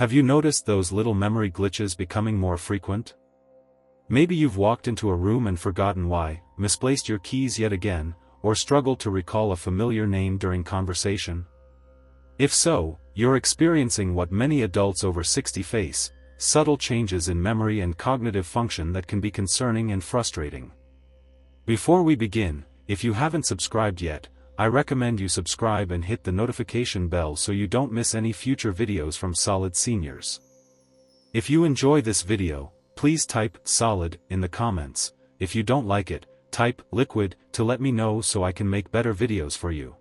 Have you noticed those little memory glitches becoming more frequent? Maybe you've walked into a room and forgotten why, misplaced your keys yet again, or struggled to recall a familiar name during conversation. If so, you're experiencing what many adults over 60 face, subtle changes in memory and cognitive function that can be concerning and frustrating. Before we begin, if you haven't subscribed yet, I recommend you subscribe and hit the notification bell so you don't miss any future videos from SolidSeniors. If you enjoy this video, please type "solid" in the comments. If you don't like it, type "liquid" to let me know so I can make better videos for you.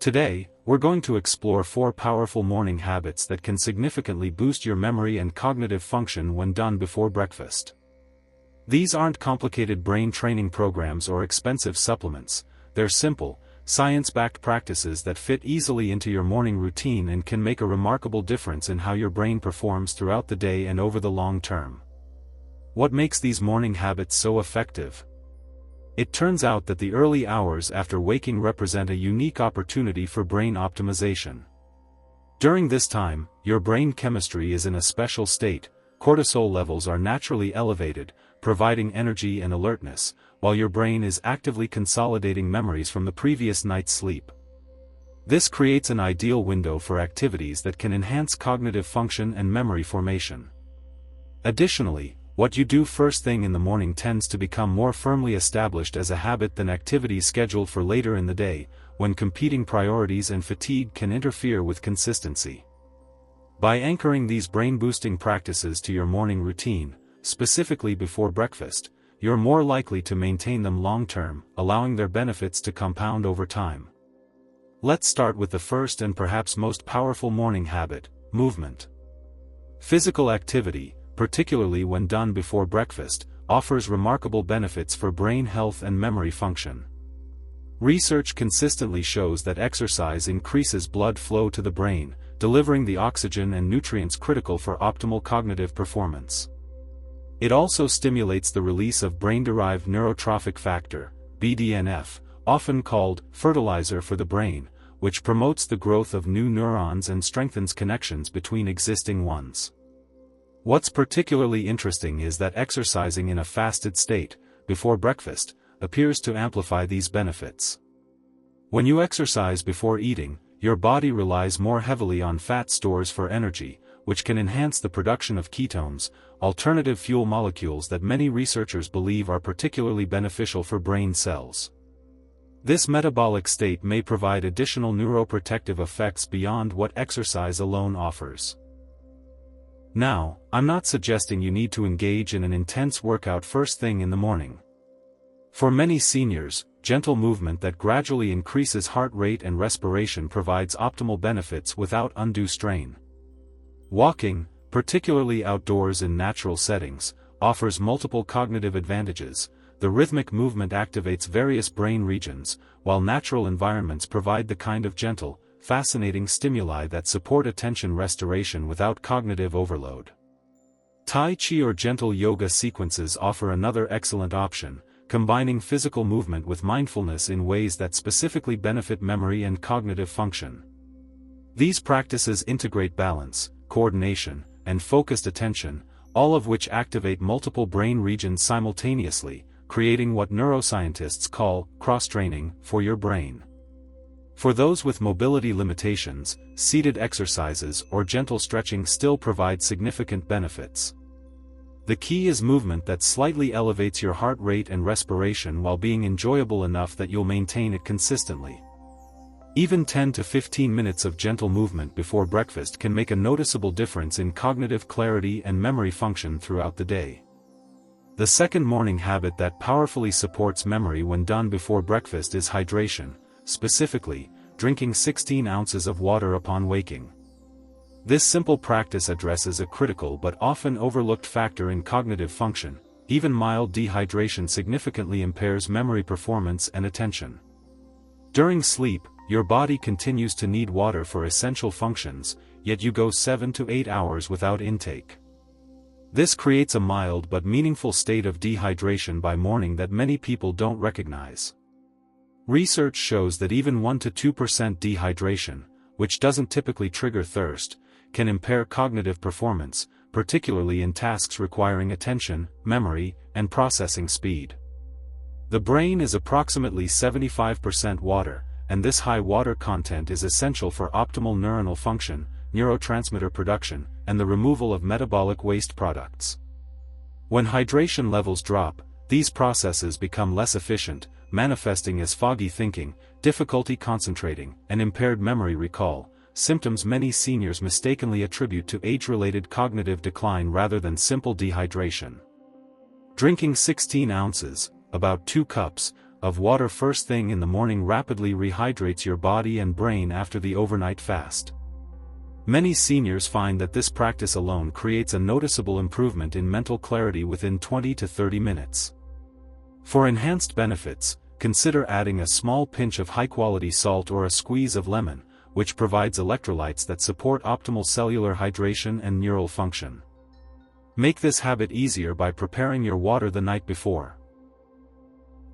Today, we're going to explore 4 powerful morning habits that can significantly boost your memory and cognitive function when done before breakfast. These aren't complicated brain training programs or expensive supplements. They're simple, science-backed practices that fit easily into your morning routine and can make a remarkable difference in how your brain performs throughout the day and over the long term. What makes these morning habits so effective? It turns out that the early hours after waking represent a unique opportunity for brain optimization. During this time, your brain chemistry is in a special state. Cortisol levels are naturally elevated, providing energy and alertness, while your brain is actively consolidating memories from the previous night's sleep. This creates an ideal window for activities that can enhance cognitive function and memory formation. Additionally, what you do first thing in the morning tends to become more firmly established as a habit than activities scheduled for later in the day, when competing priorities and fatigue can interfere with consistency. By anchoring these brain-boosting practices to your morning routine, specifically before breakfast, you're more likely to maintain them long-term, allowing their benefits to compound over time. Let's start with the first and perhaps most powerful morning habit: movement. Physical activity, particularly when done before breakfast, offers remarkable benefits for brain health and memory function. Research consistently shows that exercise increases blood flow to the brain, delivering the oxygen and nutrients critical for optimal cognitive performance. It also stimulates the release of brain-derived neurotrophic factor, BDNF, often called fertilizer for the brain, which promotes the growth of new neurons and strengthens connections between existing ones. What's particularly interesting is that exercising in a fasted state, before breakfast, appears to amplify these benefits. When you exercise before eating, your body relies more heavily on fat stores for energy, which can enhance the production of ketones, alternative fuel molecules that many researchers believe are particularly beneficial for brain cells. This metabolic state may provide additional neuroprotective effects beyond what exercise alone offers. Now, I'm not suggesting you need to engage in an intense workout first thing in the morning. For many seniors, gentle movement that gradually increases heart rate and respiration provides optimal benefits without undue strain. Walking, particularly outdoors in natural settings, offers multiple cognitive advantages. The rhythmic movement activates various brain regions, while natural environments provide the kind of gentle, fascinating stimuli that support attention restoration without cognitive overload. Tai Chi or gentle yoga sequences offer another excellent option, combining physical movement with mindfulness in ways that specifically benefit memory and cognitive function. These practices integrate balance, coordination, and focused attention, all of which activate multiple brain regions simultaneously, creating what neuroscientists call cross-training for your brain. For those with mobility limitations, seated exercises or gentle stretching still provide significant benefits. The key is movement that slightly elevates your heart rate and respiration while being enjoyable enough that you'll maintain it consistently. Even 10 to 15 minutes of gentle movement before breakfast can make a noticeable difference in cognitive clarity and memory function throughout the day. The second morning habit that powerfully supports memory when done before breakfast is hydration, specifically, drinking 16 ounces of water upon waking. This simple practice addresses a critical but often overlooked factor in cognitive function. Even mild dehydration significantly impairs memory performance and attention. During sleep, your body continues to need water for essential functions, yet you go 7 to 8 hours without intake. This creates a mild but meaningful state of dehydration by morning that many people don't recognize. Research shows that even 1 to 2% dehydration, which doesn't typically trigger thirst, can impair cognitive performance, particularly in tasks requiring attention, memory, and processing speed. The brain is approximately 75% water, and this high water content is essential for optimal neuronal function, neurotransmitter production, and the removal of metabolic waste products. When hydration levels drop, these processes become less efficient, manifesting as foggy thinking, difficulty concentrating, and impaired memory recall, symptoms many seniors mistakenly attribute to age-related cognitive decline rather than simple dehydration. Drinking 16 ounces, about 2 cups, of water first thing in the morning rapidly rehydrates your body and brain after the overnight fast. Many seniors find that this practice alone creates a noticeable improvement in mental clarity within 20 to 30 minutes. For enhanced benefits, consider adding a small pinch of high-quality salt or a squeeze of lemon, which provides electrolytes that support optimal cellular hydration and neural function. Make this habit easier by preparing your water the night before.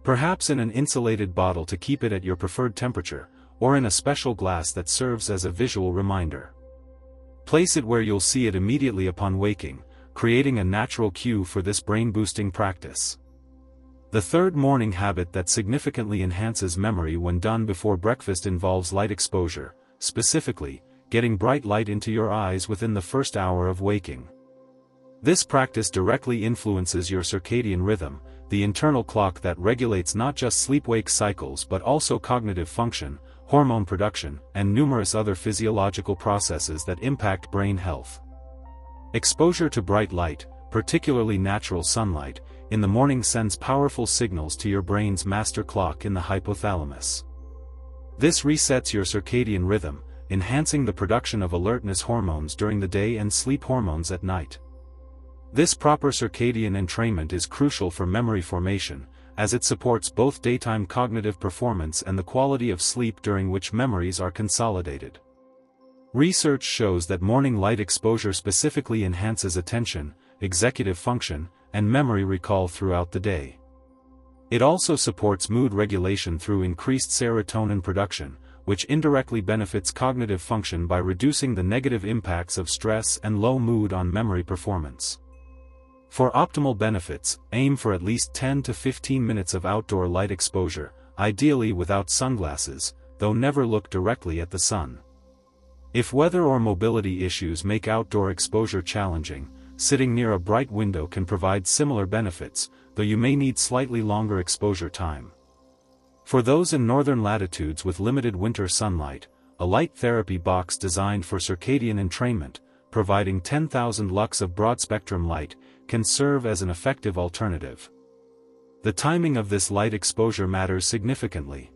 Perhaps in an insulated bottle to keep it at your preferred temperature, or in a special glass that serves as a visual reminder. Place it where you'll see it immediately upon waking, creating a natural cue for this brain-boosting practice. The third morning habit that significantly enhances memory when done before breakfast involves light exposure, specifically, getting bright light into your eyes within the first hour of waking. This practice directly influences your circadian rhythm, the internal clock that regulates not just sleep-wake cycles but also cognitive function, hormone production, and numerous other physiological processes that impact brain health. Exposure to bright light, particularly natural sunlight, in the morning sends powerful signals to your brain's master clock in the hypothalamus. This resets your circadian rhythm, enhancing the production of alertness hormones during the day and sleep hormones at night. This proper circadian entrainment is crucial for memory formation, as it supports both daytime cognitive performance and the quality of sleep during which memories are consolidated. Research shows that morning light exposure specifically enhances attention, executive function, and memory recall throughout the day. It also supports mood regulation through increased serotonin production, which indirectly benefits cognitive function by reducing the negative impacts of stress and low mood on memory performance. For optimal benefits, aim for at least 10 to 15 minutes of outdoor light exposure, ideally without sunglasses, though never look directly at the sun. If weather or mobility issues make outdoor exposure challenging, sitting near a bright window can provide similar benefits, though you may need slightly longer exposure time. For those in northern latitudes with limited winter sunlight, a light therapy box designed for circadian entrainment, providing 10,000 lux of broad-spectrum light, can serve as an effective alternative. The timing of this light exposure matters significantly.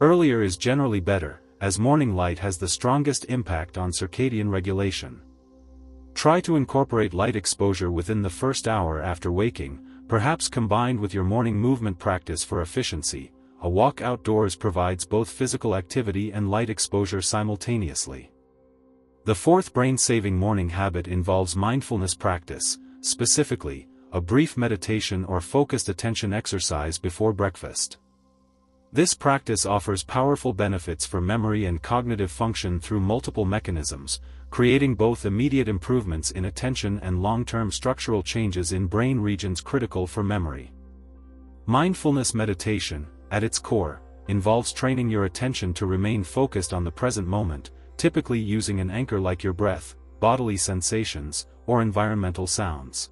Earlier is generally better, as morning light has the strongest impact on circadian regulation. Try to incorporate light exposure within the first hour after waking, perhaps combined with your morning movement practice for efficiency. A walk outdoors provides both physical activity and light exposure simultaneously. The fourth brain-saving morning habit involves mindfulness practice, specifically, a brief meditation or focused attention exercise before breakfast. This practice offers powerful benefits for memory and cognitive function through multiple mechanisms, creating both immediate improvements in attention and long-term structural changes in brain regions critical for memory. Mindfulness meditation, at its core, involves training your attention to remain focused on the present moment, typically using an anchor like your breath, bodily sensations, or environmental sounds.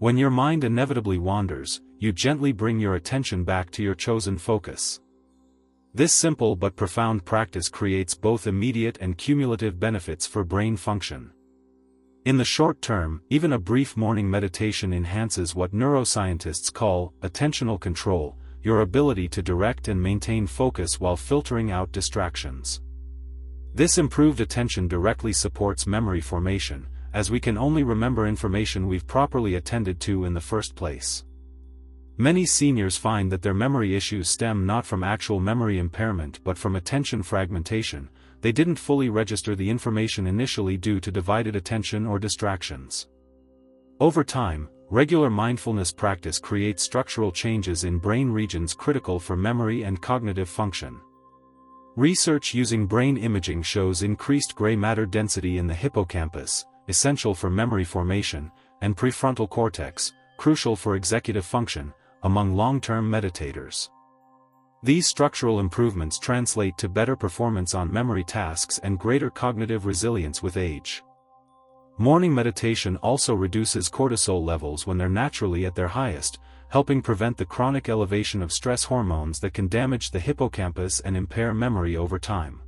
When your mind inevitably wanders, you gently bring your attention back to your chosen focus. This simple but profound practice creates both immediate and cumulative benefits for brain function. In the short term, even a brief morning meditation enhances what neuroscientists call attentional control, your ability to direct and maintain focus while filtering out distractions. This improved attention directly supports memory formation, as we can only remember information we've properly attended to in the first place. Many seniors find that their memory issues stem not from actual memory impairment but from attention fragmentation. They didn't fully register the information initially due to divided attention or distractions. Over time, regular mindfulness practice creates structural changes in brain regions critical for memory and cognitive function. Research using brain imaging shows increased gray matter density in the hippocampus, essential for memory formation, and prefrontal cortex, crucial for executive function, among long-term meditators. These structural improvements translate to better performance on memory tasks and greater cognitive resilience with age. Morning meditation also reduces cortisol levels when they're naturally at their highest, helping prevent the chronic elevation of stress hormones that can damage the hippocampus and impair memory over time.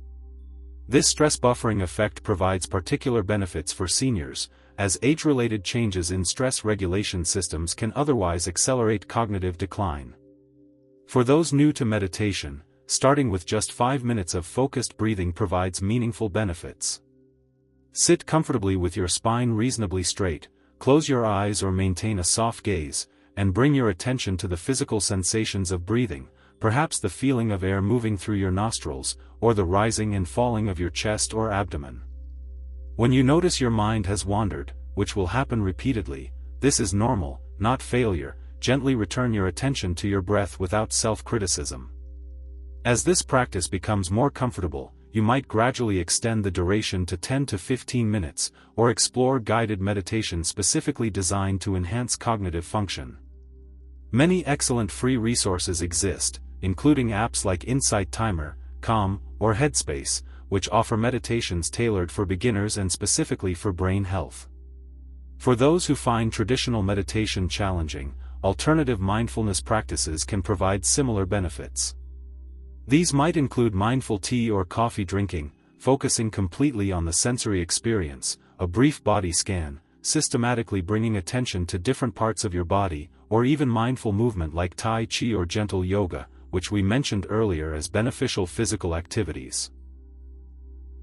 This stress buffering effect provides particular benefits for seniors, as age-related changes in stress regulation systems can otherwise accelerate cognitive decline. For those new to meditation, starting with just 5 minutes of focused breathing provides meaningful benefits. Sit comfortably with your spine reasonably straight, close your eyes or maintain a soft gaze, and bring your attention to the physical sensations of breathing, perhaps the feeling of air moving through your nostrils, or the rising and falling of your chest or abdomen. When you notice your mind has wandered, which will happen repeatedly, this is normal, not failure. Gently return your attention to your breath without self-criticism. As this practice becomes more comfortable, you might gradually extend the duration to 10 to 15 minutes, or explore guided meditation specifically designed to enhance cognitive function. Many excellent free resources exist, including apps like Insight Timer, Calm, or Headspace, which offer meditations tailored for beginners and specifically for brain health. For those who find traditional meditation challenging, alternative mindfulness practices can provide similar benefits. These might include mindful tea or coffee drinking, focusing completely on the sensory experience, a brief body scan, systematically bringing attention to different parts of your body, or even mindful movement like Tai Chi or gentle yoga, which we mentioned earlier as beneficial physical activities.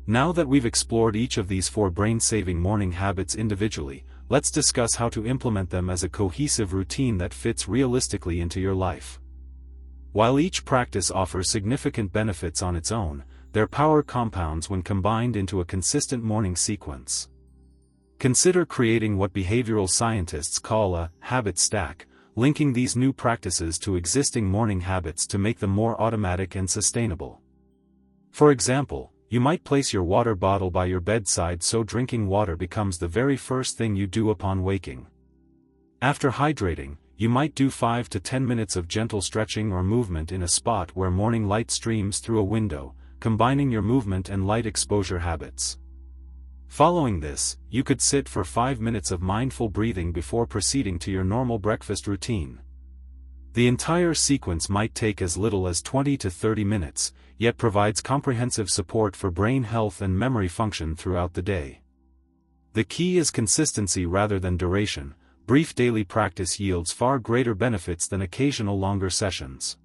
Now that we've explored each of these 4 brain-saving morning habits individually, let's discuss how to implement them as a cohesive routine that fits realistically into your life. While each practice offers significant benefits on its own, their power compounds when combined into a consistent morning sequence. Consider creating what behavioral scientists call a habit stack, linking these new practices to existing morning habits to make them more automatic and sustainable. For example, you might place your water bottle by your bedside so drinking water becomes the very first thing you do upon waking. After hydrating, you might do 5 to 10 minutes of gentle stretching or movement in a spot where morning light streams through a window, combining your movement and light exposure habits. Following this, you could sit for 5 minutes of mindful breathing before proceeding to your normal breakfast routine. The entire sequence might take as little as 20 to 30 minutes, yet provides comprehensive support for brain health and memory function throughout the day. The key is consistency rather than duration. Brief daily practice yields far greater benefits than occasional longer sessions.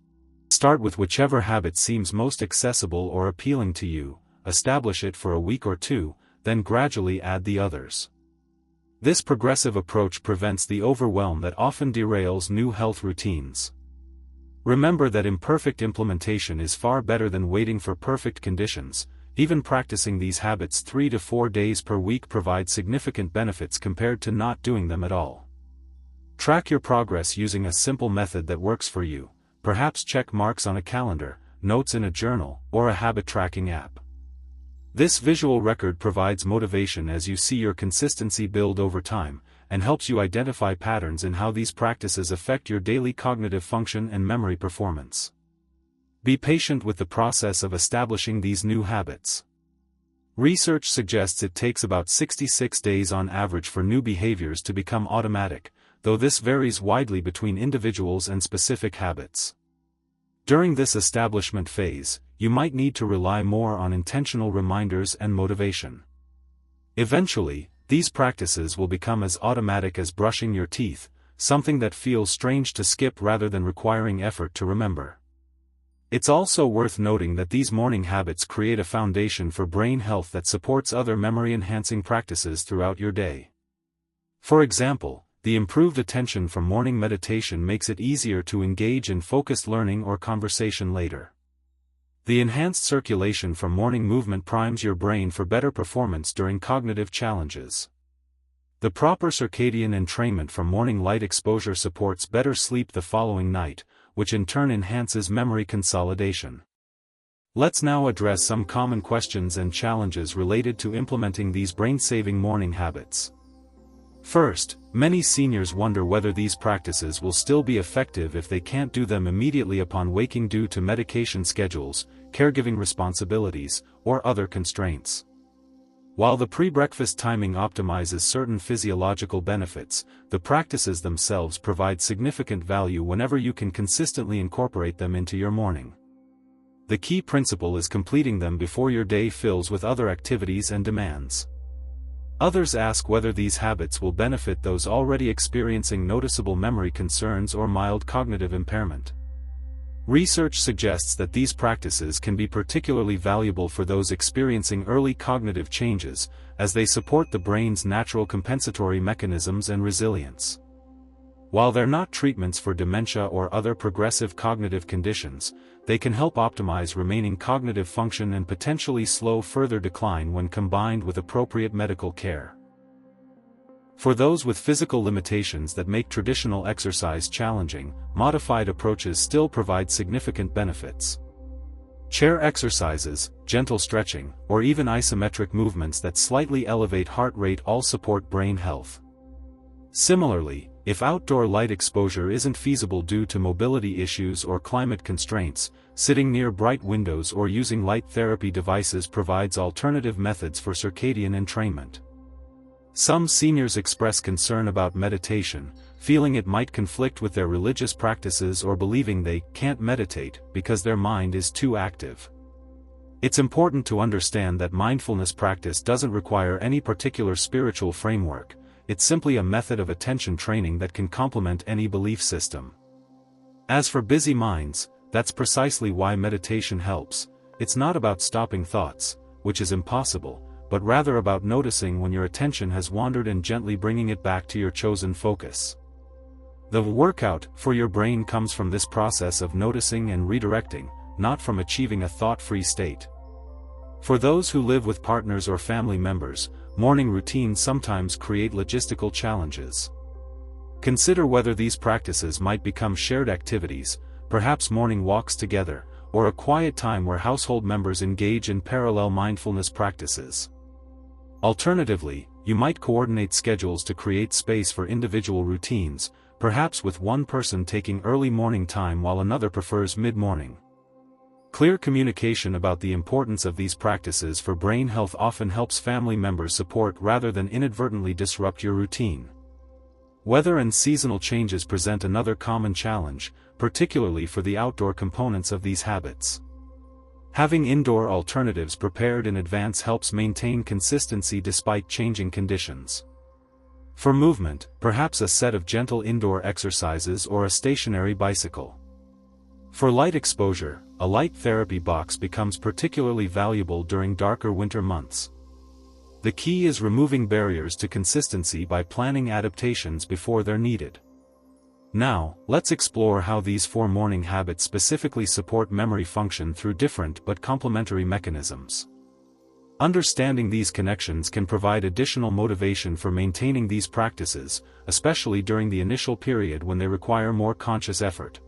Start with whichever habit seems most accessible or appealing to you, establish it for a week or 2, then gradually add the others. This progressive approach prevents the overwhelm that often derails new health routines. Remember that imperfect implementation is far better than waiting for perfect conditions. Even practicing these habits 3 to 4 days per week provides significant benefits compared to not doing them at all. Track your progress using a simple method that works for you, perhaps check marks on a calendar, notes in a journal, or a habit tracking app. This visual record provides motivation as you see your consistency build over time, and helps you identify patterns in how these practices affect your daily cognitive function and memory performance. Be patient with the process of establishing these new habits. Research suggests it takes about 66 days on average for new behaviors to become automatic, though this varies widely between individuals and specific habits. During this establishment phase, you might need to rely more on intentional reminders and motivation. Eventually, these practices will become as automatic as brushing your teeth, something that feels strange to skip rather than requiring effort to remember. It's also worth noting that these morning habits create a foundation for brain health that supports other memory-enhancing practices throughout your day. For example, the improved attention from morning meditation makes it easier to engage in focused learning or conversation later. The enhanced circulation from morning movement primes your brain for better performance during cognitive challenges. The proper circadian entrainment from morning light exposure supports better sleep the following night, which in turn enhances memory consolidation. Let's now address some common questions and challenges related to implementing these brain-saving morning habits. First, many seniors wonder whether these practices will still be effective if they can't do them immediately upon waking due to medication schedules, caregiving responsibilities, or other constraints. While the pre-breakfast timing optimizes certain physiological benefits, the practices themselves provide significant value whenever you can consistently incorporate them into your morning. The key principle is completing them before your day fills with other activities and demands. Others ask whether these habits will benefit those already experiencing noticeable memory concerns or mild cognitive impairment. Research suggests that these practices can be particularly valuable for those experiencing early cognitive changes, as they support the brain's natural compensatory mechanisms and resilience. While they're not treatments for dementia or other progressive cognitive conditions, they can help optimize remaining cognitive function and potentially slow further decline when combined with appropriate medical care. For those with physical limitations that make traditional exercise challenging, modified approaches still provide significant benefits. Chair exercises, gentle stretching, or even isometric movements that slightly elevate heart rate all support brain health. Similarly, if outdoor light exposure isn't feasible due to mobility issues or climate constraints, sitting near bright windows or using light therapy devices provides alternative methods for circadian entrainment. Some seniors express concern about meditation, feeling it might conflict with their religious practices or believing they can't meditate because their mind is too active. It's important to understand that mindfulness practice doesn't require any particular spiritual framework. It's simply a method of attention training that can complement any belief system. As for busy minds, that's precisely why meditation helps. It's not about stopping thoughts, which is impossible, but rather about noticing when your attention has wandered and gently bringing it back to your chosen focus. The workout for your brain comes from this process of noticing and redirecting, not from achieving a thought-free state. For those who live with partners or family members, morning routines sometimes create logistical challenges. Consider whether these practices might become shared activities, perhaps morning walks together, or a quiet time where household members engage in parallel mindfulness practices. Alternatively, you might coordinate schedules to create space for individual routines, perhaps with one person taking early morning time while another prefers mid-morning. Clear communication about the importance of these practices for brain health often helps family members support rather than inadvertently disrupt your routine. Weather and seasonal changes present another common challenge, particularly for the outdoor components of these habits. Having indoor alternatives prepared in advance helps maintain consistency despite changing conditions. For movement, perhaps a set of gentle indoor exercises or a stationary bicycle. For light exposure, a light therapy box becomes particularly valuable during darker winter months. The key is removing barriers to consistency by planning adaptations before they're needed. Now, let's explore how these 4 morning habits specifically support memory function through different but complementary mechanisms. Understanding these connections can provide additional motivation for maintaining these practices, especially during the initial period when they require more conscious effort.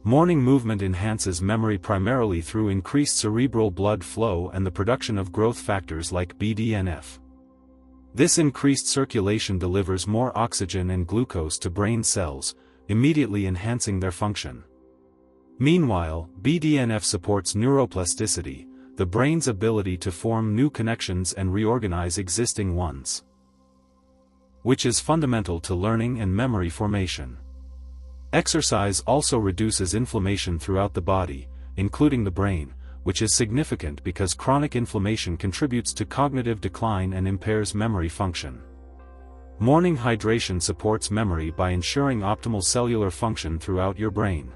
Morning movement enhances memory primarily through increased cerebral blood flow and the production of growth factors like BDNF. This increased circulation delivers more oxygen and glucose to brain cells, immediately enhancing their function. Meanwhile, BDNF supports neuroplasticity, the brain's ability to form new connections and reorganize existing ones, which is fundamental to learning and memory formation. Exercise also reduces inflammation throughout the body, including the brain, which is significant because chronic inflammation contributes to cognitive decline and impairs memory function. Morning hydration supports memory by ensuring optimal cellular function throughout your brain.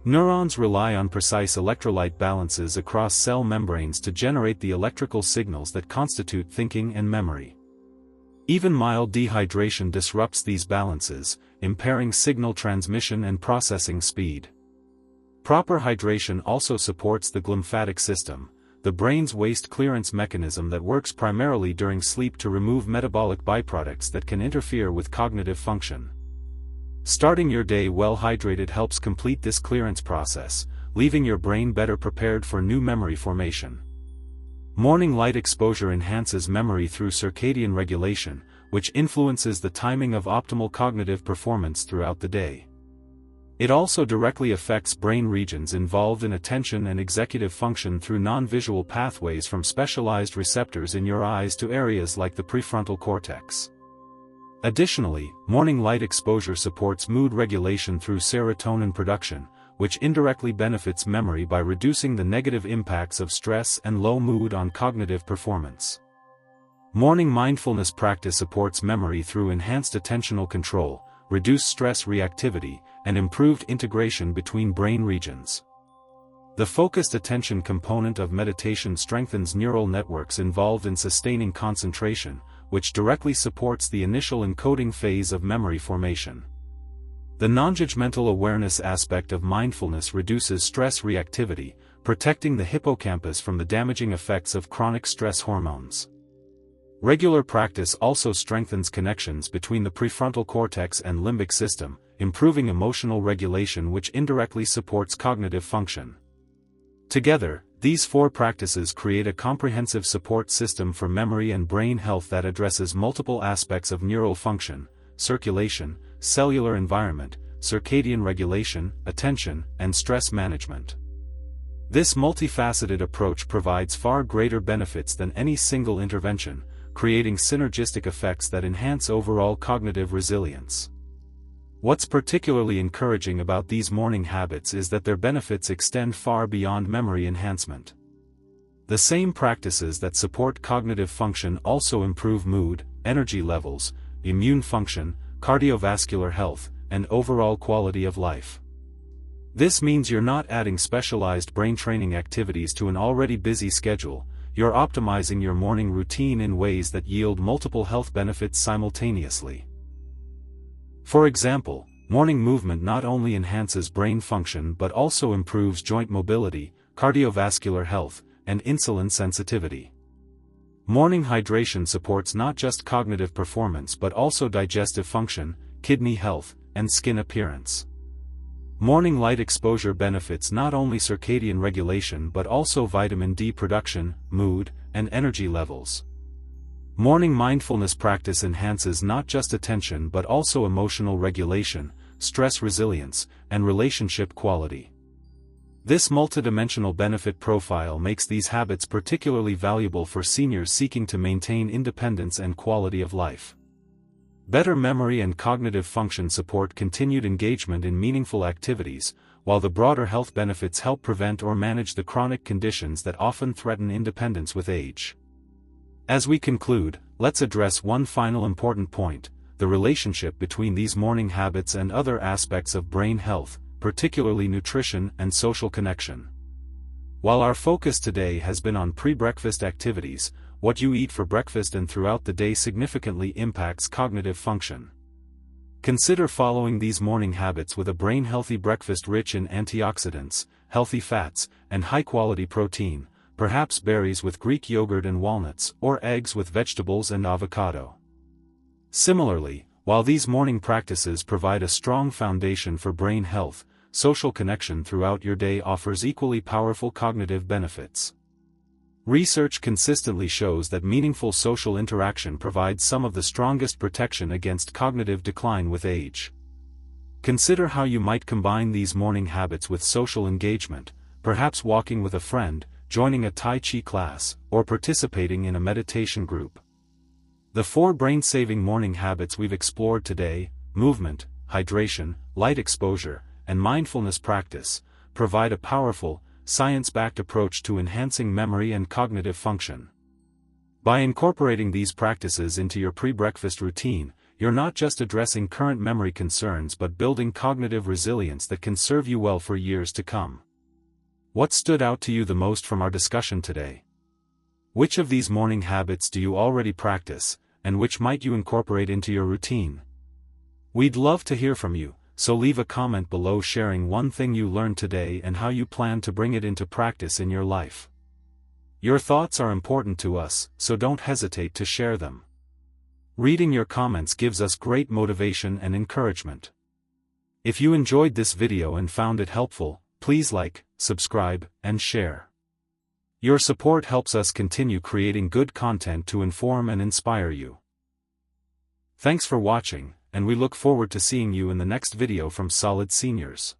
Neurons rely on precise electrolyte balances across cell membranes to generate the electrical signals that constitute thinking and memory. Even mild dehydration disrupts these balances, impairing signal transmission and processing speed. Proper hydration also supports the glymphatic system, the brain's waste clearance mechanism that works primarily during sleep to remove metabolic byproducts that can interfere with cognitive function. Starting your day well hydrated helps complete this clearance process, leaving your brain better prepared for new memory formation. Morning light exposure enhances memory through circadian regulation, which influences the timing of optimal cognitive performance throughout the day. It also directly affects brain regions involved in attention and executive function through non-visual pathways from specialized receptors in your eyes to areas like the prefrontal cortex. Additionally, morning light exposure supports mood regulation through serotonin production, which indirectly benefits memory by reducing the negative impacts of stress and low mood on cognitive performance. Morning mindfulness practice supports memory through enhanced attentional control, reduced stress reactivity, and improved integration between brain regions. The focused attention component of meditation strengthens neural networks involved in sustaining concentration, which directly supports the initial encoding phase of memory formation. The non-judgmental awareness aspect of mindfulness reduces stress reactivity, protecting the hippocampus from the damaging effects of chronic stress hormones. Regular practice also strengthens connections between the prefrontal cortex and limbic system, improving emotional regulation which indirectly supports cognitive function. Together, these 4 practices create a comprehensive support system for memory and brain health that addresses multiple aspects of neural function, circulation, cellular environment, circadian regulation, attention, and stress management. This multifaceted approach provides far greater benefits than any single intervention, creating synergistic effects that enhance overall cognitive resilience. What's particularly encouraging about these morning habits is that their benefits extend far beyond memory enhancement. The same practices that support cognitive function also improve mood, energy levels, immune function, cardiovascular health, and overall quality of life. This means you're not adding specialized brain training activities to an already busy schedule, you're optimizing your morning routine in ways that yield multiple health benefits simultaneously. For example, morning movement not only enhances brain function but also improves joint mobility, cardiovascular health, and insulin sensitivity. Morning hydration supports not just cognitive performance but also digestive function, kidney health, and skin appearance. Morning light exposure benefits not only circadian regulation but also vitamin D production, mood, and energy levels. Morning mindfulness practice enhances not just attention but also emotional regulation, stress resilience, and relationship quality. This multidimensional benefit profile makes these habits particularly valuable for seniors seeking to maintain independence and quality of life. Better memory and cognitive function support continued engagement in meaningful activities, while the broader health benefits help prevent or manage the chronic conditions that often threaten independence with age. As we conclude, let's address one final important point: the relationship between these morning habits and other aspects of brain health, particularly nutrition and social connection. While our focus today has been on pre-breakfast activities, what you eat for breakfast and throughout the day significantly impacts cognitive function. Consider following these morning habits with a brain-healthy breakfast rich in antioxidants, healthy fats, and high-quality protein, perhaps berries with Greek yogurt and walnuts, or eggs with vegetables and avocado. Similarly, while these morning practices provide a strong foundation for brain health, social connection throughout your day offers equally powerful cognitive benefits. Research consistently shows that meaningful social interaction provides some of the strongest protection against cognitive decline with age. Consider how you might combine these morning habits with social engagement, perhaps walking with a friend, joining a Tai Chi class, or participating in a meditation group. The 4 brain-saving morning habits we've explored today, movement, hydration, light exposure, and mindfulness practice, provide a powerful, science-backed approach to enhancing memory and cognitive function. By incorporating these practices into your pre-breakfast routine, you're not just addressing current memory concerns but building cognitive resilience that can serve you well for years to come. What stood out to you the most from our discussion today? Which of these morning habits do you already practice, and which might you incorporate into your routine? We'd love to hear from you, so leave a comment below sharing one thing you learned today and how you plan to bring it into practice in your life. Your thoughts are important to us, so don't hesitate to share them. Reading your comments gives us great motivation and encouragement. If you enjoyed this video and found it helpful, please like, subscribe, and share. Your support helps us continue creating good content to inform and inspire you. Thanks for watching, and we look forward to seeing you in the next video from SolidSeniors.